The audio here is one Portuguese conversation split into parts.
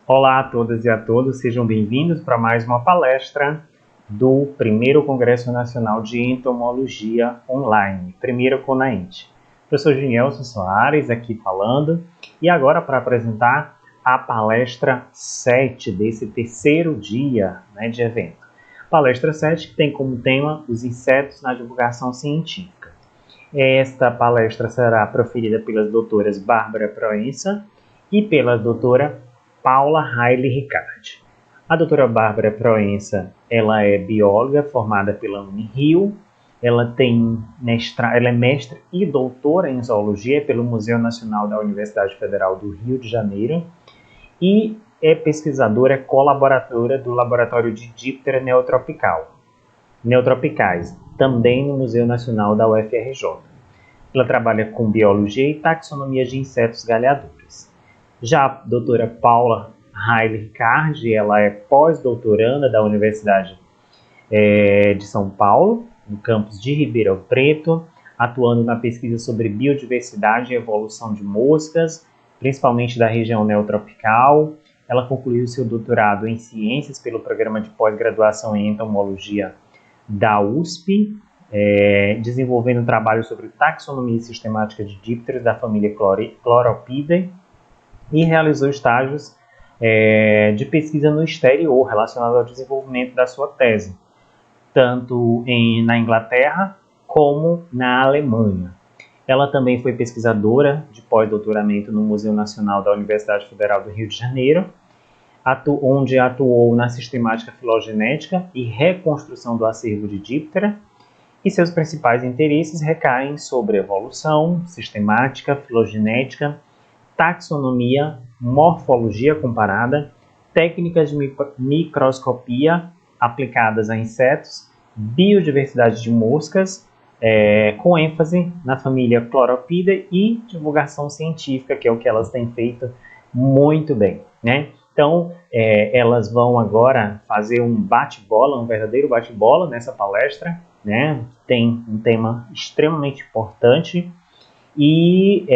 Olá a todas e a todos, sejam bem-vindos para mais uma palestra do primeiro Congresso Nacional de Entomologia Online, primeiro CONAENT. Professor Junielson Soares aqui falando, e agora para apresentar a palestra 7 desse terceiro dia de evento. Palestra 7 que tem como tema os insetos na divulgação científica. Esta palestra será proferida pelas doutoras Bárbara Proença e pela doutora Paula Haile Riccardi. A doutora Bárbara Proença, ela é bióloga formada pela Unirio, ela é mestre e doutora em zoologia pelo Museu Nacional da Universidade Federal do Rio de Janeiro e é pesquisadora colaboradora do Laboratório de Diptera Neotropicais, também no Museu Nacional da UFRJ. Ela trabalha com biologia e taxonomia de insetos galhadores. Já a doutora Paula Haile Riccardi, ela é pós-doutoranda da Universidade de São Paulo, no campus de Ribeirão Preto, atuando na pesquisa sobre biodiversidade e evolução de moscas, principalmente da região neotropical. Ela concluiu seu doutorado em ciências pelo programa de pós-graduação em entomologia da USP, desenvolvendo um trabalho sobre taxonomia sistemática de dípteros da família Chlorophidae, e realizou estágios de pesquisa no exterior relacionados ao desenvolvimento da sua tese, tanto na Inglaterra como na Alemanha. Ela também foi pesquisadora de pós-doutoramento no Museu Nacional da Universidade Federal do Rio de Janeiro, onde atuou na sistemática filogenética e reconstrução do acervo de díptera, e seus principais interesses recaem sobre evolução, sistemática, filogenética, taxonomia, morfologia comparada, técnicas de microscopia aplicadas a insetos, biodiversidade de moscas, com ênfase na família Chlorophidae e divulgação científica, que é o que elas têm feito muito bem, né? Então, elas vão agora fazer um bate-bola, um verdadeiro bate-bola nessa palestra, né? Tem um tema extremamente importante. E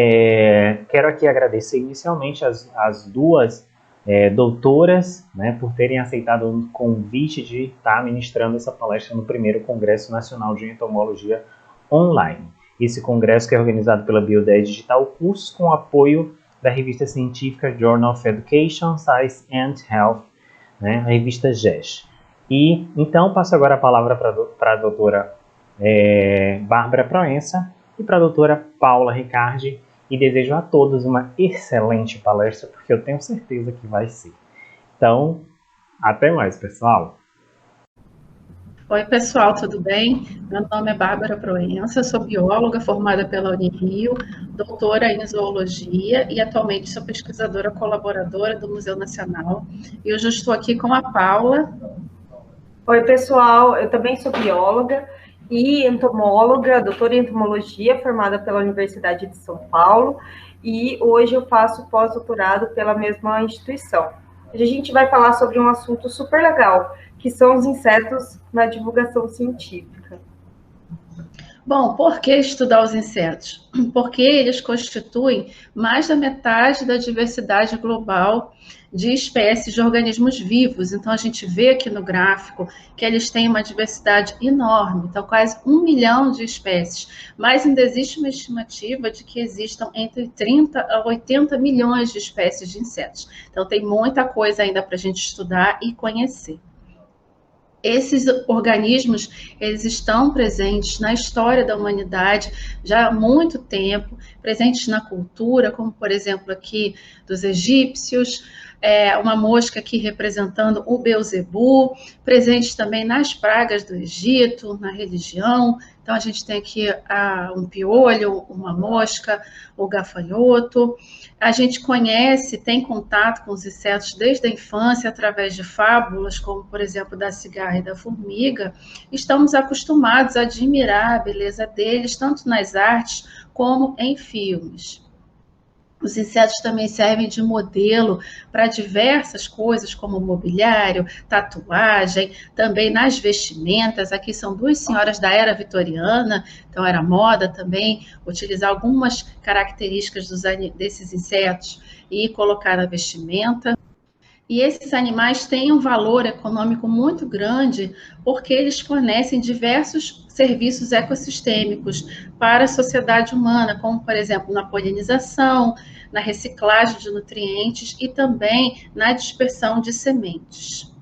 quero aqui agradecer inicialmente as duas doutoras, né, por terem aceitado o convite de estar ministrando essa palestra no primeiro Congresso Nacional de Entomologia Online. Esse congresso que é organizado pela Bio10 Digital Cursos com apoio da revista científica Journal of Education, Science and Health, né, a revista GES. E então passo agora a palavra para a doutora Bárbara Proença e para a doutora Paula Riccardi, e desejo a todos uma excelente palestra, porque eu tenho certeza que vai ser. Então, até mais, pessoal! Oi, pessoal, tudo bem? Meu nome é Bárbara Proença, sou bióloga formada pela Unirio, doutora em zoologia e atualmente sou pesquisadora colaboradora do Museu Nacional. E hoje eu estou aqui com a Paula. Oi, pessoal, eu também sou bióloga e entomóloga, doutora em entomologia, formada pela Universidade de São Paulo, e hoje eu faço pós-doutorado pela mesma instituição. Hoje a gente vai falar sobre um assunto super legal, que são os insetos na divulgação científica. Bom, por que estudar os insetos? Porque eles constituem mais da metade da diversidade global de espécies de organismos vivos. Então, a gente vê aqui no gráfico que eles têm uma diversidade enorme, então quase 1 milhão de espécies. Mas ainda existe uma estimativa de que existam entre 30 a 80 milhões de espécies de insetos. Então, tem muita coisa ainda para a gente estudar e conhecer. Esses organismos, eles estão presentes na história da humanidade já há muito tempo, presentes na cultura, como, por exemplo, aqui dos egípcios, uma mosca aqui representando o Beuzebu, presente também nas pragas do Egito, na religião. Então, a gente tem aqui um piolho, uma mosca, o gafanhoto. A gente conhece, tem contato com os insetos desde a infância, através de fábulas, como, por exemplo, da cigarra e da formiga. Estamos acostumados a admirar a beleza deles, tanto nas artes como em filmes. Os insetos também servem de modelo para diversas coisas, como mobiliário, tatuagem, também nas vestimentas. Aqui são duas senhoras da era vitoriana, então era moda também utilizar algumas características desses insetos e colocar na vestimenta. E esses animais têm um valor econômico muito grande porque eles fornecem diversos serviços ecossistêmicos para a sociedade humana, como, por exemplo, na polinização, na reciclagem de nutrientes e também na dispersão de sementes.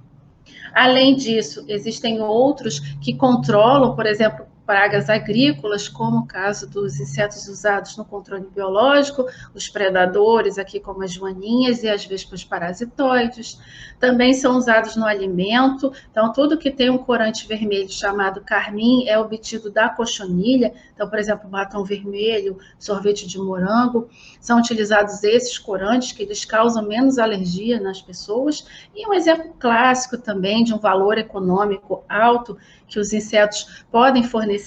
Além disso, existem outros que controlam, por exemplo, pragas agrícolas, como o caso dos insetos usados no controle biológico, os predadores, aqui como as joaninhas e as vespas parasitoides, também são usados no alimento. Então, tudo que tem um corante vermelho chamado carmim é obtido da cochonilha. Então, por exemplo, batom vermelho, sorvete de morango, são utilizados esses corantes que eles causam menos alergia nas pessoas. E um exemplo clássico também de um valor econômico alto que os insetos podem fornecer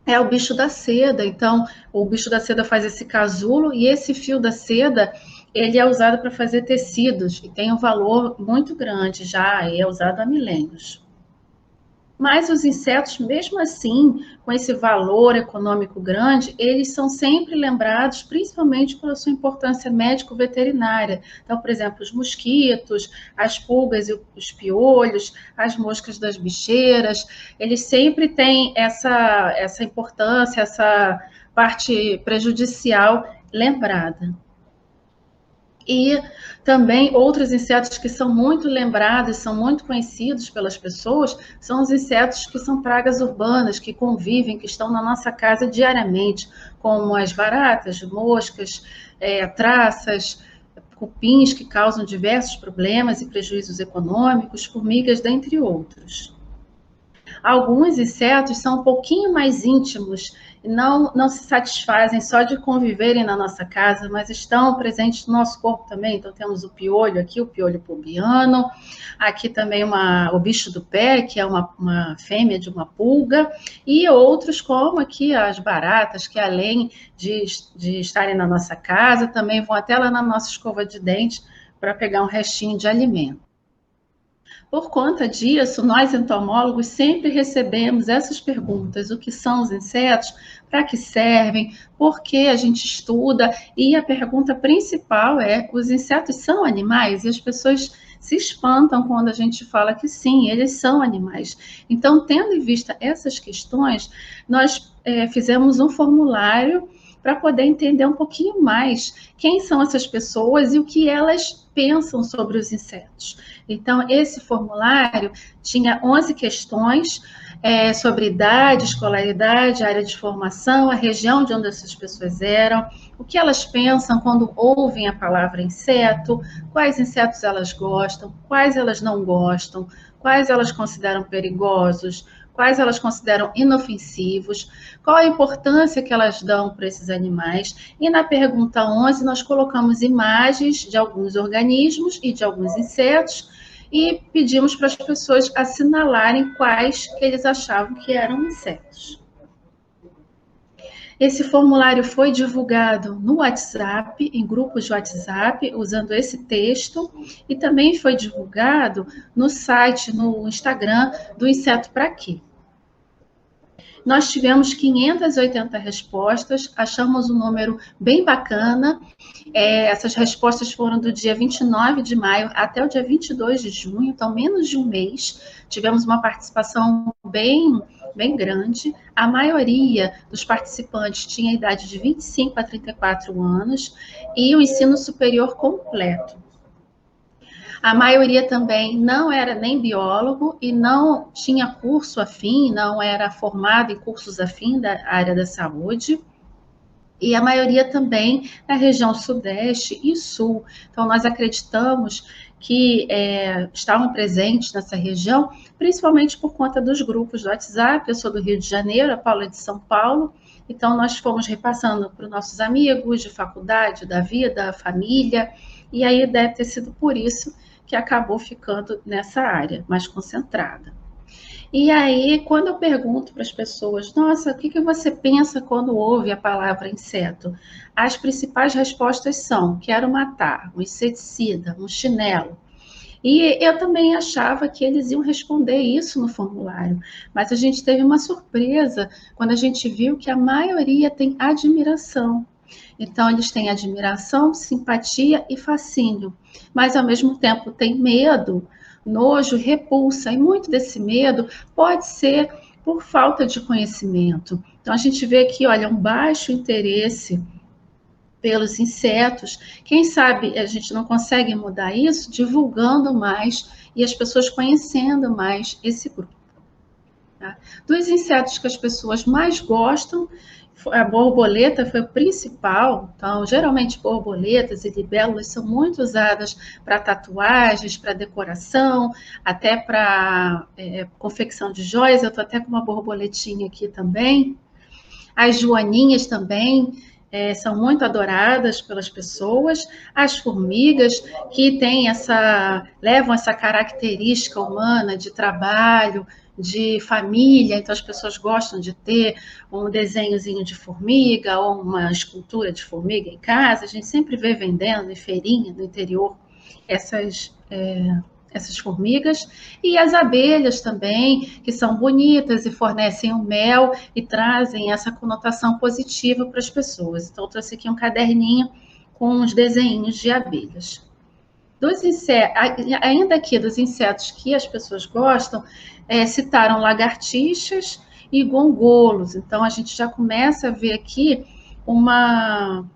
é o bicho da seda. Então, o bicho da seda faz esse casulo e esse fio da seda, ele é usado para fazer tecidos e tem um valor muito grande já, e é usado há milênios. Mas os insetos, mesmo assim, com esse valor econômico grande, eles são sempre lembrados, principalmente pela sua importância médico-veterinária. Então, por exemplo, os mosquitos, as pulgas e os piolhos, as moscas das bicheiras, eles sempre têm essa importância, essa parte prejudicial lembrada. E também outros insetos que são muito lembrados, são muito conhecidos pelas pessoas, são os insetos que são pragas urbanas, que convivem, que estão na nossa casa diariamente, como as baratas, moscas, traças, cupins, que causam diversos problemas e prejuízos econômicos, formigas, dentre outros. Alguns insetos são um pouquinho mais íntimos, não se satisfazem só de conviverem na nossa casa, mas estão presentes no nosso corpo também. Então, temos o piolho aqui, o piolho pubiano, aqui também o bicho do pé, que é uma fêmea de uma pulga, e outros como aqui as baratas, que além de estarem na nossa casa, também vão até lá na nossa escova de dente para pegar um restinho de alimento. Por conta disso, nós entomólogos sempre recebemos essas perguntas: o que são os insetos, para que servem, por que a gente estuda? E a pergunta principal é: os insetos são animais? E as pessoas se espantam quando a gente fala que sim, eles são animais. Então, tendo em vista essas questões, nós fizemos um formulário para poder entender um pouquinho mais quem são essas pessoas e o que elas pensam sobre os insetos. Então, esse formulário tinha 11 questões sobre idade, escolaridade, área de formação, a região de onde essas pessoas eram, o que elas pensam quando ouvem a palavra inseto, quais insetos elas gostam, quais elas não gostam, quais elas consideram perigosos, quais elas consideram inofensivos, qual a importância que elas dão para esses animais. E na pergunta 11, nós colocamos imagens de alguns organismos e de alguns insetos e pedimos para as pessoas assinalarem quais que eles achavam que eram insetos. Esse formulário foi divulgado no WhatsApp, em grupos de WhatsApp, usando esse texto, e também foi divulgado no site, no Instagram do Inseto Pra Quê. Nós tivemos 580 respostas, achamos um número bem bacana. Essas respostas foram do dia 29 de maio até o dia 22 de junho, então menos de um mês. Tivemos uma participação bem grande. A maioria dos participantes tinha idade de 25 a 34 anos e o ensino superior completo. A maioria também não era nem biólogo e não tinha curso afim, não era formado em cursos afim da área da saúde. E a maioria também na região sudeste e sul. Então, nós acreditamos que estavam presentes nessa região, principalmente por conta dos grupos do WhatsApp. Eu sou do Rio de Janeiro, a Paula é de São Paulo. Então, nós fomos repassando para os nossos amigos de faculdade, da vida, família. E aí deve ter sido por isso que acabou ficando nessa área mais concentrada. E aí, quando eu pergunto para as pessoas, nossa, o que você pensa quando ouve a palavra inseto? As principais respostas são: quero matar, um inseticida, um chinelo. E eu também achava que eles iam responder isso no formulário, mas a gente teve uma surpresa quando a gente viu que a maioria tem admiração. Então, eles têm admiração, simpatia e fascínio, mas ao mesmo tempo têm medo, nojo, repulsa, e muito desse medo pode ser por falta de conhecimento. Então, a gente vê aqui, olha, um baixo interesse pelos insetos. Quem sabe a gente não consegue mudar isso divulgando mais e as pessoas conhecendo mais esse grupo. Tá? Dos insetos que as pessoas mais gostam, a borboleta foi o principal. Então, geralmente borboletas e libélulas são muito usadas para tatuagens, para decoração, até para confecção de joias. Eu estou até com uma borboletinha aqui também. As joaninhas também são muito adoradas pelas pessoas. As formigas, que levam essa característica humana de trabalho, de família, então as pessoas gostam de ter um desenhozinho de formiga ou uma escultura de formiga em casa. A gente sempre vê vendendo em feirinha no interior essas formigas, e as abelhas também, que são bonitas e fornecem o mel e trazem essa conotação positiva para as pessoas. Então, eu trouxe aqui um caderninho com uns desenhinhos de abelhas. Ainda aqui dos insetos que as pessoas gostam, citaram lagartixas e gongolos. Então, a gente já começa a ver aqui uma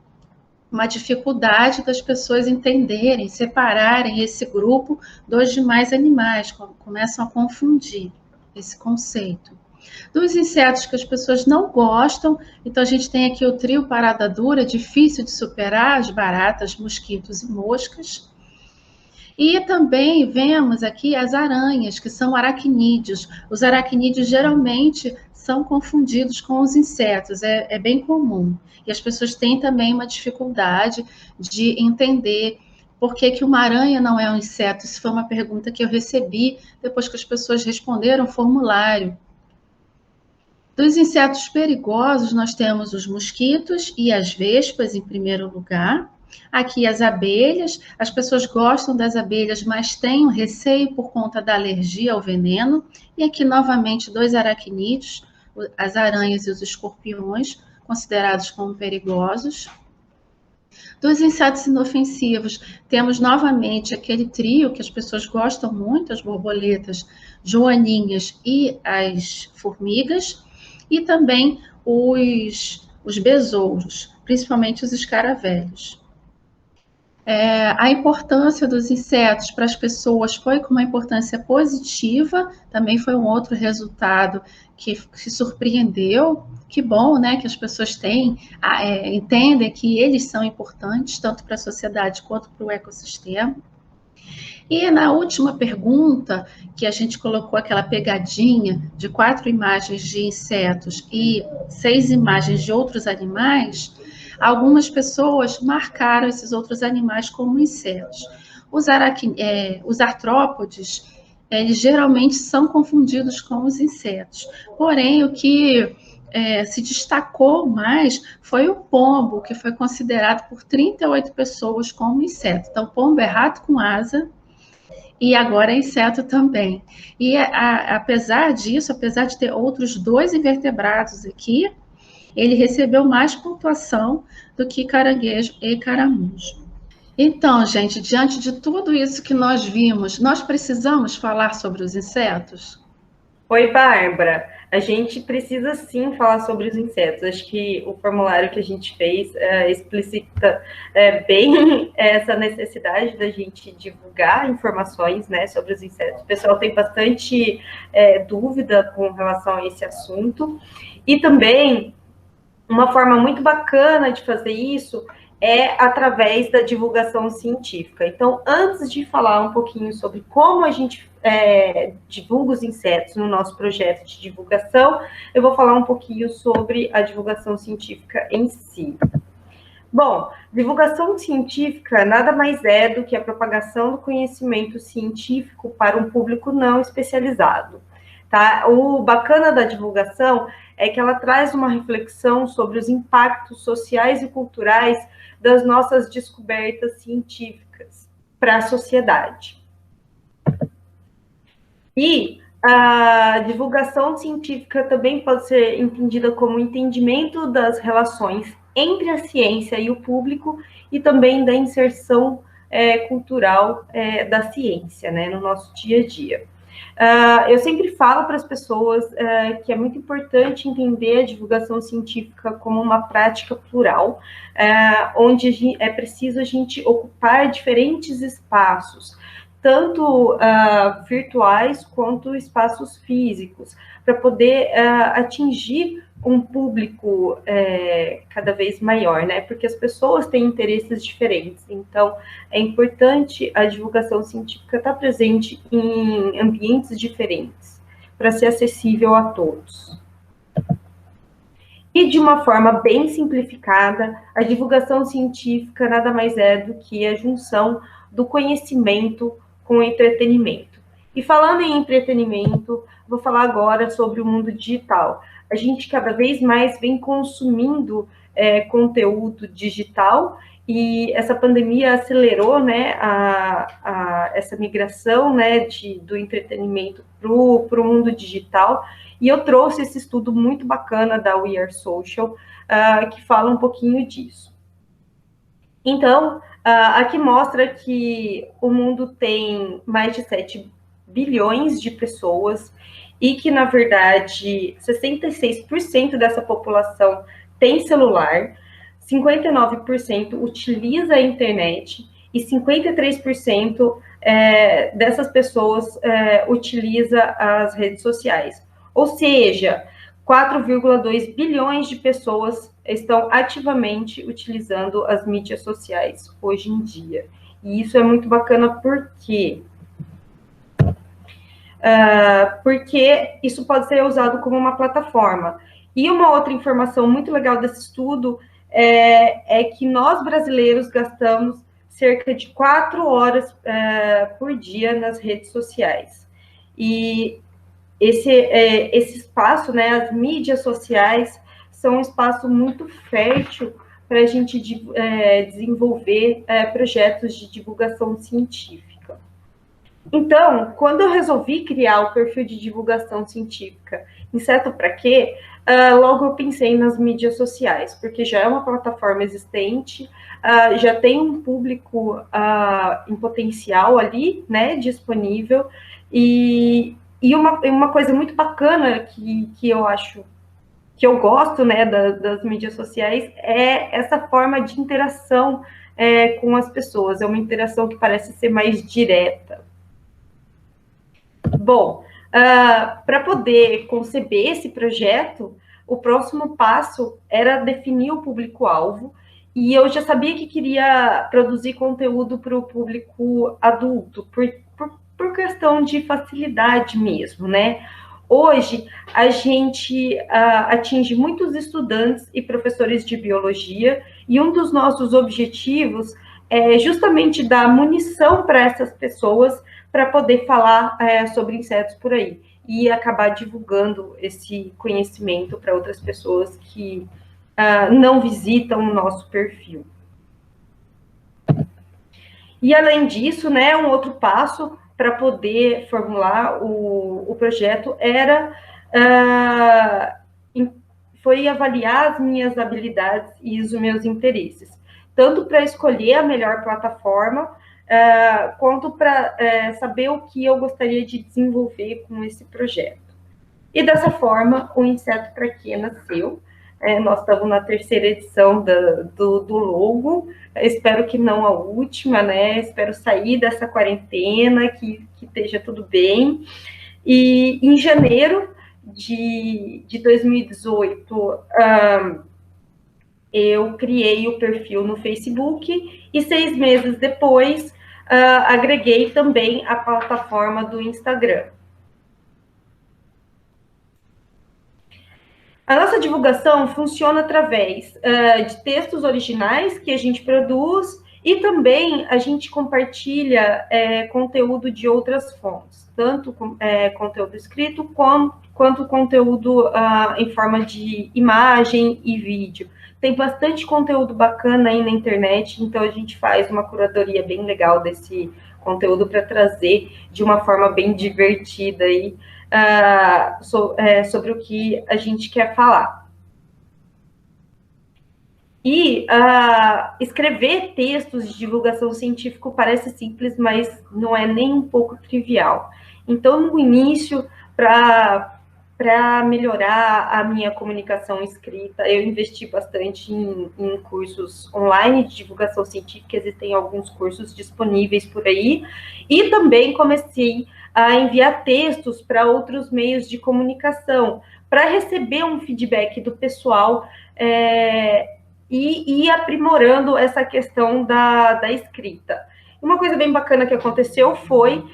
dificuldade das pessoas entenderem, separarem esse grupo dos demais animais, começam a confundir esse conceito. Dos insetos que as pessoas não gostam, então a gente tem aqui o trio parada dura, difícil de superar, as baratas, mosquitos e moscas. E também vemos aqui as aranhas, que são aracnídeos. Os aracnídeos geralmente são confundidos com os insetos, é bem comum. E as pessoas têm também uma dificuldade de entender por que uma aranha não é um inseto. Isso foi uma pergunta que eu recebi depois que as pessoas responderam o formulário. Dos insetos perigosos, nós temos os mosquitos e as vespas em primeiro lugar. Aqui as abelhas, as pessoas gostam das abelhas, mas têm um receio por conta da alergia ao veneno. E aqui novamente 2 aracnídeos, as aranhas e os escorpiões, considerados como perigosos. Dos insetos inofensivos, temos novamente aquele trio que as pessoas gostam muito, as borboletas, joaninhas e as formigas, e também os besouros, principalmente os escaravelhos. A importância dos insetos para as pessoas foi com uma importância positiva, também foi um outro resultado que surpreendeu. Que bom, né, que as pessoas entendem que eles são importantes, tanto para a sociedade quanto para o ecossistema. E na última pergunta, que a gente colocou aquela pegadinha de 4 imagens de insetos e 6 imagens de outros animais, algumas pessoas marcaram esses outros animais como insetos. Os artrópodes, eles geralmente são confundidos com os insetos. Porém, o que se destacou mais foi o pombo, que foi considerado por 38 pessoas como inseto. Então, pombo é rato com asa, e agora é inseto também. E apesar disso, apesar de ter outros 2 invertebrados aqui, ele recebeu mais pontuação do que caranguejo e caramujo. Então, gente, diante de tudo isso que nós vimos, nós precisamos falar sobre os insetos? Oi, Bárbara. A gente precisa sim falar sobre os insetos. Acho que o formulário que a gente fez explicita bem essa necessidade da gente divulgar informações, né, sobre os insetos. O pessoal tem bastante dúvida com relação a esse assunto. E também, uma forma muito bacana de fazer isso é através da divulgação científica. Então, antes de falar um pouquinho sobre como a gente divulga os insetos no nosso projeto de divulgação, eu vou falar um pouquinho sobre a divulgação científica em si. Bom, divulgação científica nada mais é do que a propagação do conhecimento científico para um público não especializado. Tá? O bacana da divulgação é que ela traz uma reflexão sobre os impactos sociais e culturais das nossas descobertas científicas para a sociedade. E a divulgação científica também pode ser entendida como entendimento das relações entre a ciência e o público e também da inserção cultural da ciência, né, no nosso dia a dia. Eu sempre falo para as pessoas que é muito importante entender a divulgação científica como uma prática plural, onde é preciso a gente ocupar diferentes espaços, tanto virtuais quanto espaços físicos, para poder atingir um público cada vez maior, né? Porque as pessoas têm interesses diferentes. Então, é importante a divulgação científica estar presente em ambientes diferentes, para ser acessível a todos. E de uma forma bem simplificada, a divulgação científica nada mais é do que a junção do conhecimento com o entretenimento. E falando em entretenimento, vou falar agora sobre o mundo digital. A gente cada vez mais vem consumindo conteúdo digital e essa pandemia acelerou, né, essa migração, né, do entretenimento para o mundo digital. E eu trouxe esse estudo muito bacana da We Are Social, que fala um pouquinho disso. Então, aqui mostra que o mundo tem mais de 7 bilhões de pessoas e que, na verdade, 66% dessa população tem celular, 59% utiliza a internet e 53% dessas pessoas utiliza as redes sociais. Ou seja, 4,2 bilhões de pessoas estão ativamente utilizando as mídias sociais hoje em dia. E isso é muito bacana porque isso pode ser usado como uma plataforma. E uma outra informação muito legal desse estudo é que nós brasileiros gastamos cerca de 4 horas por dia nas redes sociais. E esse espaço, né, as mídias sociais, são um espaço muito fértil para a gente desenvolver projetos de divulgação científica. Então, quando eu resolvi criar o perfil de divulgação científica Inseto Pra Quê, logo eu pensei nas mídias sociais, porque já é uma plataforma existente, já tem um público em potencial ali, né, disponível, e uma coisa muito bacana que eu acho, que eu gosto, né, das mídias sociais, é essa forma de interação com as pessoas, é uma interação que parece ser mais direta. Bom, para poder conceber esse projeto, o próximo passo era definir o público-alvo, e eu já sabia que queria produzir conteúdo para o público adulto, por questão de facilidade mesmo, né? Hoje, a gente atinge muitos estudantes e professores de biologia, e um dos nossos objetivos é justamente dar munição para essas pessoas para poder falar sobre insetos por aí e acabar divulgando esse conhecimento para outras pessoas que não visitam o nosso perfil. E, além disso, né, um outro passo para poder formular o projeto foi avaliar as minhas habilidades e os meus interesses, tanto para escolher a melhor plataforma, quanto para saber o que eu gostaria de desenvolver com esse projeto. E dessa forma, o Inseto Pra Quê nasceu. Nós estamos na 3ª edição do logo, espero que não a última, né? Espero sair dessa quarentena, que esteja tudo bem. E em janeiro de 2018, eu criei o perfil no Facebook e 6 meses depois agreguei também a plataforma do Instagram. A nossa divulgação funciona através de textos originais que a gente produz e também a gente compartilha conteúdo de outras fontes, tanto conteúdo escrito quanto conteúdo em forma de imagem e vídeo. Tem bastante conteúdo bacana aí na internet, então a gente faz uma curadoria bem legal desse conteúdo para trazer de uma forma bem divertida aí, sobre o que a gente quer falar. E escrever textos de divulgação científica parece simples, mas não é nem um pouco trivial. Então, no início, para melhorar a minha comunicação escrita, eu investi bastante em cursos online de divulgação científica, existem alguns cursos disponíveis por aí, e também comecei a enviar textos para outros meios de comunicação, para receber um feedback do pessoal, e ir aprimorando essa questão da escrita. Uma coisa bem bacana que aconteceu foi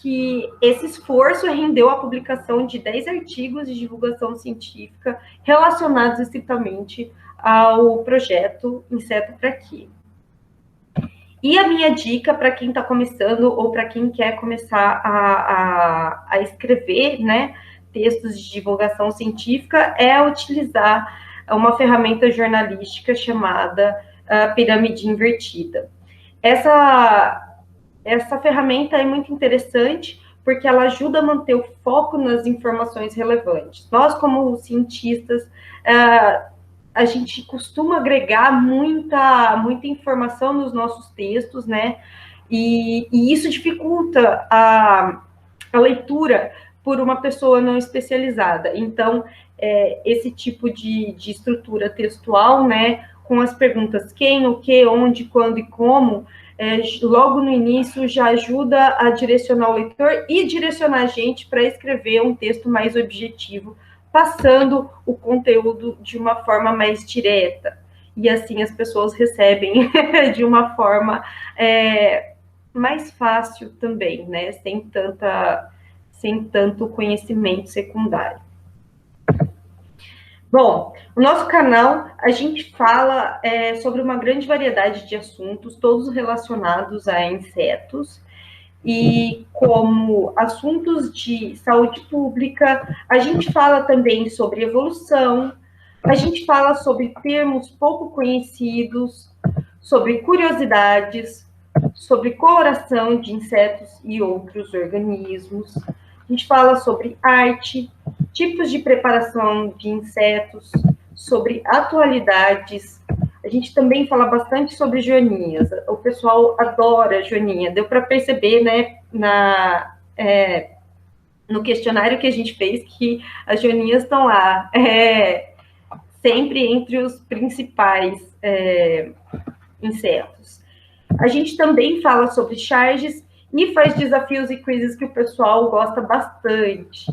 que esse esforço rendeu a publicação de 10 artigos de divulgação científica relacionados estritamente ao projeto Inseto para Quê. E a minha dica para quem está começando ou para quem quer começar a escrever, né, textos de divulgação científica é utilizar uma ferramenta jornalística chamada pirâmide invertida. Essa ferramenta é muito interessante porque ela ajuda a manter o foco nas informações relevantes. Nós, como cientistas, a gente costuma agregar muita informação nos nossos textos, né? E isso dificulta a leitura por uma pessoa não especializada. Então, esse tipo de estrutura textual, né, com as perguntas quem, o que, onde, quando e como, logo no início já ajuda a direcionar o leitor e direcionar a gente para escrever um texto mais objetivo, passando o conteúdo de uma forma mais direta. E assim as pessoas recebem de uma forma mais fácil também, né, sem tanto conhecimento secundário. Bom, no nosso canal a gente fala sobre uma grande variedade de assuntos, todos relacionados a insetos, e como assuntos de saúde pública, a gente fala também sobre evolução, a gente fala sobre termos pouco conhecidos, sobre curiosidades, sobre coloração de insetos e outros organismos. A gente fala sobre arte, tipos de preparação de insetos, sobre atualidades. A gente também fala bastante sobre joaninhas. O pessoal adora joaninha. Deu para perceber, né, no questionário que a gente fez, que as joaninhas estão lá, sempre entre os principais insetos. A gente também fala sobre charges e faz desafios e quizzes que o pessoal gosta bastante.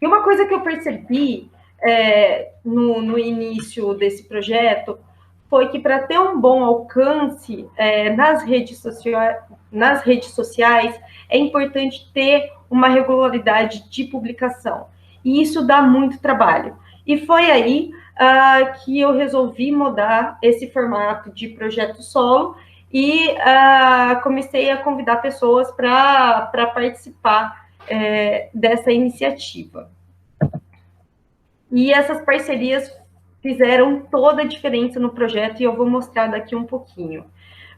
E uma coisa que eu percebi no início desse projeto foi que para ter um bom alcance nas redes sociais, é importante ter uma regularidade de publicação. E isso dá muito trabalho. E foi aí que eu resolvi mudar esse formato de projeto solo e comecei a convidar pessoas para participar dessa iniciativa. E essas parcerias fizeram toda a diferença no projeto e eu vou mostrar daqui um pouquinho.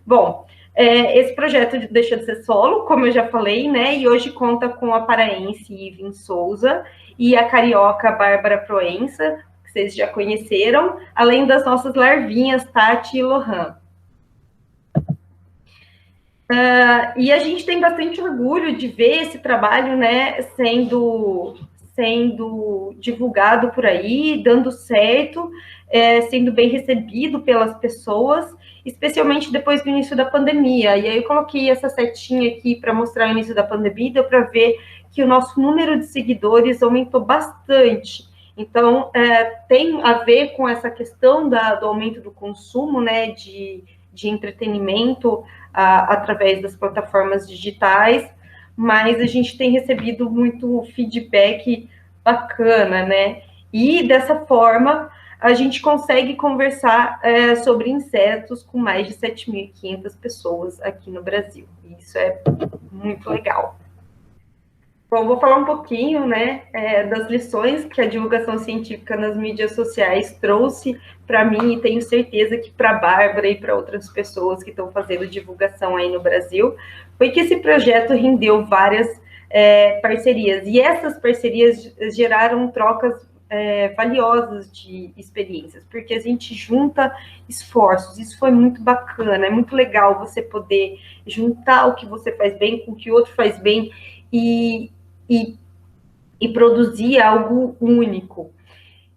Bom, esse projeto deixa de ser solo, como eu já falei, né? E hoje conta com a paraense Ivin Souza e a carioca Bárbara Proença, que vocês já conheceram, além das nossas larvinhas Tati e Lohan. E a gente tem bastante orgulho de ver esse trabalho, né, sendo divulgado por aí, dando certo, sendo bem recebido pelas pessoas, especialmente depois do início da pandemia. E aí eu coloquei essa setinha aqui para mostrar o início da pandemia, deu para ver que o nosso número de seguidores aumentou bastante. Então, tem a ver com essa questão do aumento do consumo, né, de entretenimento através das plataformas digitais, mas a gente tem recebido muito feedback bacana, né? E dessa forma a gente consegue conversar sobre insetos com mais de 7.500 pessoas aqui no Brasil. Isso é muito legal. Bom, vou falar um pouquinho, né, das lições que a divulgação científica nas mídias sociais trouxe para mim e tenho certeza que para a Bárbara e para outras pessoas que estão fazendo divulgação aí no Brasil, foi que esse projeto rendeu várias parcerias, e essas parcerias geraram trocas valiosas de experiências, porque a gente junta esforços, isso foi muito bacana, é muito legal você poder juntar o que você faz bem com o que o outro faz bem e, e, e produzir algo único.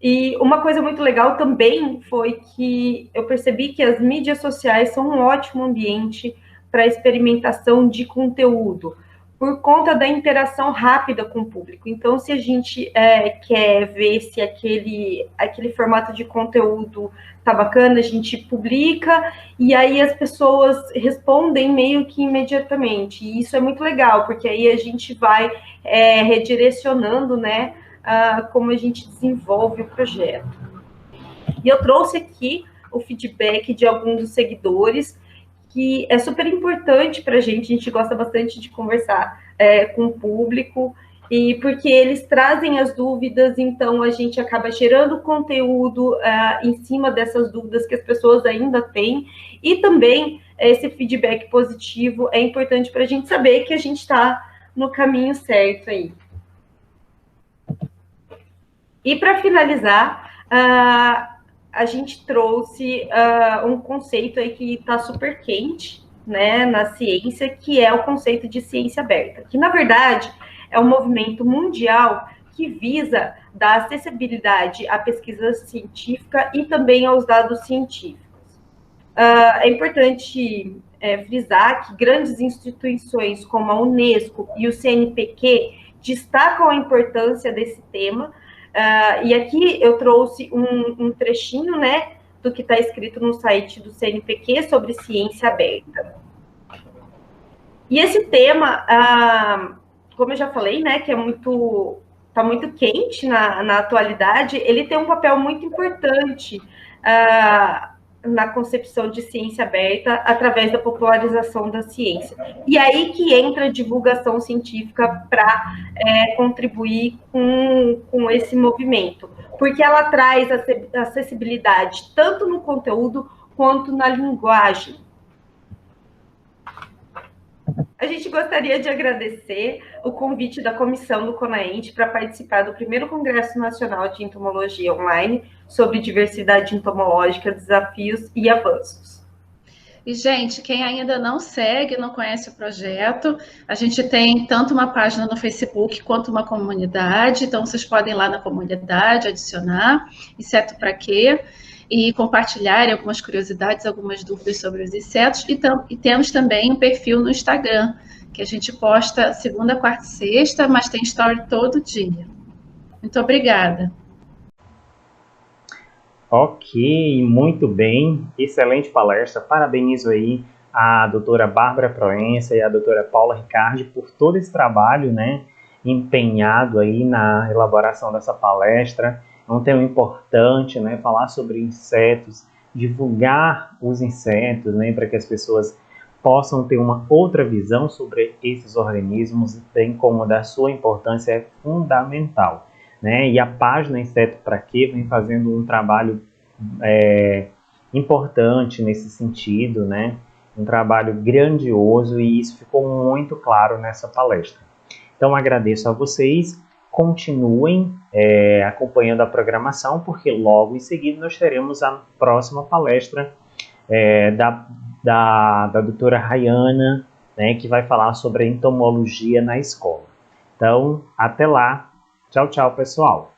E uma coisa muito legal também foi que eu percebi que as mídias sociais são um ótimo ambiente para experimentação de conteúdo, por conta da interação rápida com o público. Então, se a gente quer ver se aquele formato de conteúdo tá bacana, a gente publica e aí as pessoas respondem meio que imediatamente. E isso é muito legal, porque aí a gente vai redirecionando, né, como a gente desenvolve o projeto. E eu trouxe aqui o feedback de alguns dos seguidores, que é super importante para a gente gosta bastante de conversar com o público, e porque eles trazem as dúvidas, então a gente acaba gerando conteúdo em cima dessas dúvidas que as pessoas ainda têm, e também esse feedback positivo é importante para a gente saber que a gente está no caminho certo aí. E para finalizar, a gente trouxe um conceito aí que está super quente, né, na ciência, que é o conceito de ciência aberta, que na verdade é um movimento mundial que visa dar acessibilidade à pesquisa científica e também aos dados científicos. É importante frisar que grandes instituições como a Unesco e o CNPq destacam a importância desse tema. E aqui eu trouxe um trechinho, né, do que está escrito no site do CNPq sobre ciência aberta. E esse tema, como eu já falei, né, que está muito quente na atualidade, ele tem um papel muito importante na concepção de ciência aberta através da popularização da ciência. E aí que entra a divulgação científica para contribuir com esse movimento, porque ela traz acessibilidade tanto no conteúdo quanto na linguagem. A gente gostaria de agradecer o convite da comissão do CONAENT para participar do primeiro Congresso Nacional de Entomologia Online sobre diversidade entomológica, desafios e avanços. E, gente, quem ainda não segue, não conhece o projeto, a gente tem tanto uma página no Facebook quanto uma comunidade, então vocês podem ir lá na comunidade, adicionar, inseto para quê? E compartilhar algumas curiosidades, algumas dúvidas sobre os insetos. E temos também um perfil no Instagram, que a gente posta segunda, quarta e sexta, mas tem story todo dia. Muito obrigada. Ok, muito bem. Excelente palestra. Parabenizo aí a doutora Bárbara Proença e a doutora Paula Ricardi por todo esse trabalho, né, empenhado aí na elaboração dessa palestra. É um tema importante, né, falar sobre insetos, divulgar os insetos, né, para que as pessoas possam ter uma outra visão sobre esses organismos, bem como da sua importância é fundamental, né? E a página Inseto Pra Quê vem fazendo um trabalho importante nesse sentido, né? Um trabalho grandioso, e isso ficou muito claro nessa palestra. Então agradeço a vocês. Continuem acompanhando a programação, porque logo em seguida nós teremos a próxima palestra da doutora Rayana, né, que vai falar sobre a entomologia na escola. Então, até lá. Tchau, tchau, pessoal.